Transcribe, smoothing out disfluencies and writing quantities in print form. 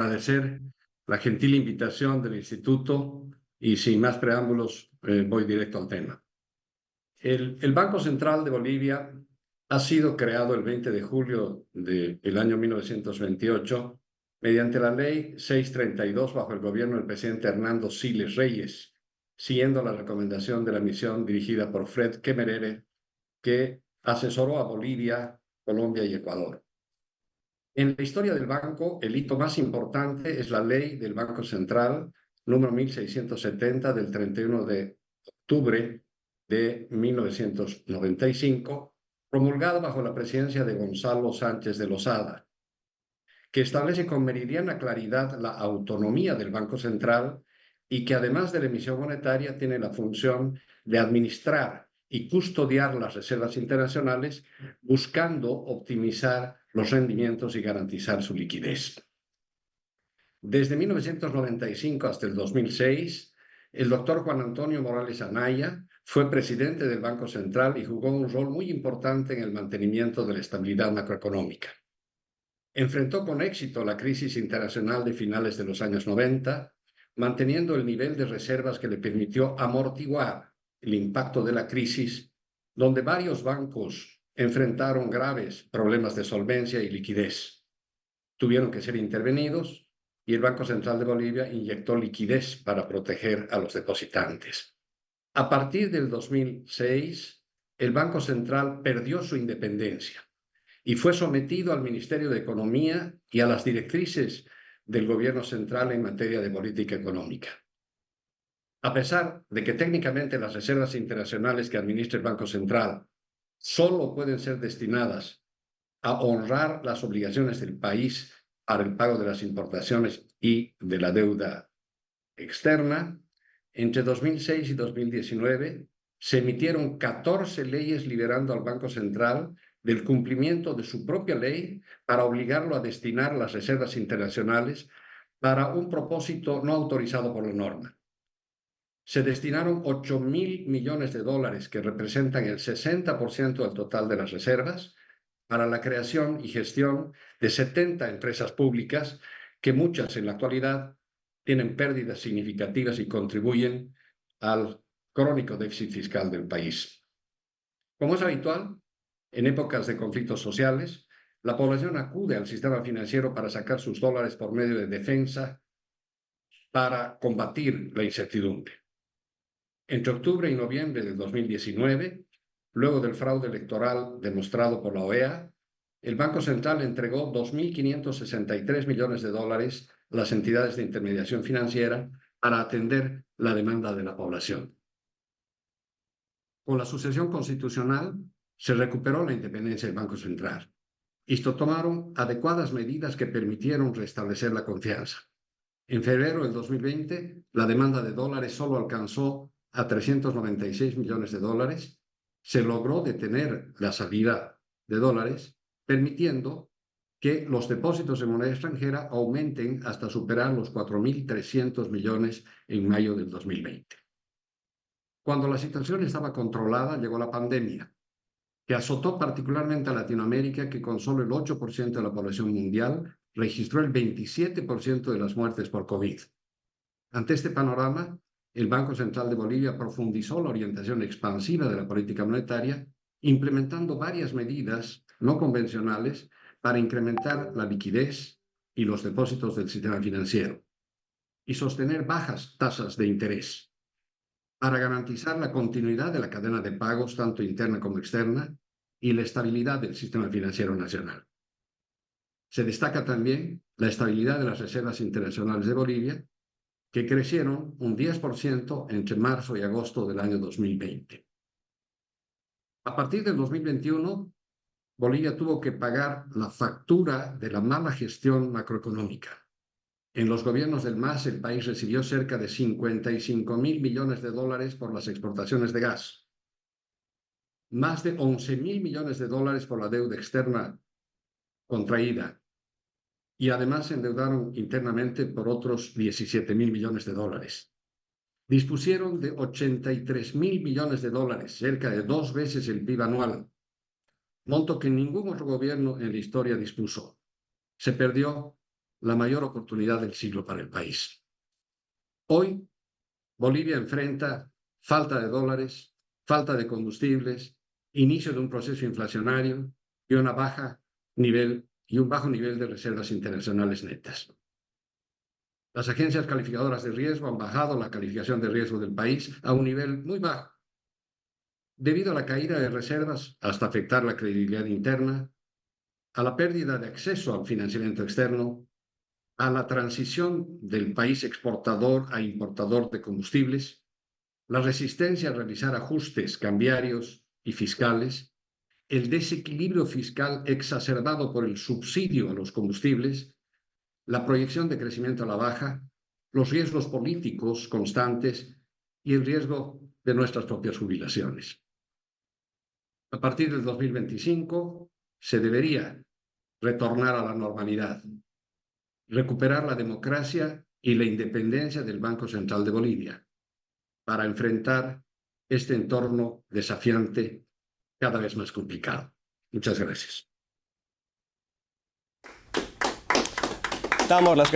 agradecer la gentil invitación del Instituto y sin más preámbulos voy directo al tema. El Banco Central de Bolivia ha sido creado el 20 de julio del año 1928 mediante la Ley 632 bajo el gobierno del presidente Hernando Siles Reyes, siguiendo la recomendación de la misión dirigida por Fred Kemerere, que asesoró a Bolivia, Colombia y Ecuador. En la historia del banco, el hito más importante es la Ley del Banco Central número 1670 del 31 de octubre de 1995, promulgada bajo la presidencia de Gonzalo Sánchez de Lozada, que establece con meridiana claridad la autonomía del Banco Central y que además de la emisión monetaria tiene la función de administrar y custodiar las reservas internacionales, buscando optimizar los rendimientos y garantizar su liquidez. Desde 1995 hasta el 2006, el doctor Juan Antonio Morales Anaya fue presidente del Banco Central y jugó un rol muy importante en el mantenimiento de la estabilidad macroeconómica. Enfrentó con éxito la crisis internacional de finales de los años 90, manteniendo el nivel de reservas que le permitió amortiguar el impacto de la crisis, donde varios bancos enfrentaron graves problemas de solvencia y liquidez. Tuvieron que ser intervenidos y el Banco Central de Bolivia inyectó liquidez para proteger a los depositantes. A partir del 2006, el Banco Central perdió su independencia y fue sometido al Ministerio de Economía y a las directrices del gobierno central en materia de política económica. A pesar de que técnicamente las reservas internacionales que administra el Banco Central solo pueden ser destinadas a honrar las obligaciones del país para el pago de las importaciones y de la deuda externa, entre 2006 y 2019 se emitieron 14 leyes liberando al Banco Central del cumplimiento de su propia ley para obligarlo a destinar las reservas internacionales para un propósito no autorizado por la norma. Se destinaron 8.000 millones de dólares, que representan el 60% del total de las reservas, para la creación y gestión de 70 empresas públicas, que muchas en la actualidad tienen pérdidas significativas y contribuyen al crónico déficit fiscal del país. Como es habitual, en épocas de conflictos sociales, la población acude al sistema financiero para sacar sus dólares por medio de defensa para combatir la incertidumbre. Entre octubre y noviembre de 2019, luego del fraude electoral demostrado por la OEA, el Banco Central entregó 2.563 millones de dólares a las entidades de intermediación financiera para atender la demanda de la población. Con la sucesión constitucional, se recuperó la independencia del Banco Central y se tomaron adecuadas medidas que permitieron restablecer la confianza. En febrero del 2020, la demanda de dólares solo alcanzó a 396 millones de dólares. Se logró detener la salida de dólares, permitiendo que los depósitos en moneda extranjera aumenten hasta superar los 4.300 millones en mayo del 2020. Cuando la situación estaba controlada, llegó la pandemia, que azotó particularmente a Latinoamérica, que con solo el 8% de la población mundial registró el 27% de las muertes por COVID. Ante este panorama, el Banco Central de Bolivia profundizó la orientación expansiva de la política monetaria, implementando varias medidas no convencionales para incrementar la liquidez y los depósitos del sistema financiero y sostener bajas tasas de interés para garantizar la continuidad de la cadena de pagos, tanto interna como externa, y la estabilidad del sistema financiero nacional. Se destaca también la estabilidad de las reservas internacionales de Bolivia, que crecieron un 10% entre marzo y agosto del año 2020. A partir del 2021, Bolivia tuvo que pagar la factura de la mala gestión macroeconómica. En los gobiernos del MAS, el país recibió cerca de 55.000 millones de dólares por las exportaciones de gas, más de 11.000 millones de dólares por la deuda externa contraída, y además se endeudaron internamente por otros 17.000 millones de dólares. Dispusieron de 83.000 millones de dólares, cerca de 2 veces el PIB anual, monto que ningún otro gobierno en la historia dispuso. Se perdió la mayor oportunidad del siglo para el país. Hoy, Bolivia enfrenta falta de dólares, falta de combustibles, inicio de un proceso inflacionario y un bajo nivel de reservas internacionales netas. Las agencias calificadoras de riesgo han bajado la calificación de riesgo del país a un nivel muy bajo, debido a la caída de reservas hasta afectar la credibilidad interna, a la pérdida de acceso al financiamiento externo, a la transición del país exportador a importador de combustibles, la resistencia a realizar ajustes cambiarios y fiscales, el desequilibrio fiscal exacerbado por el subsidio a los combustibles, la proyección de crecimiento a la baja, los riesgos políticos constantes y el riesgo de nuestras propias jubilaciones. A partir del 2025 se debería retornar a la normalidad, recuperar la democracia y la independencia del Banco Central de Bolivia para enfrentar este entorno desafiante cada vez más complicado. Muchas gracias. Damos las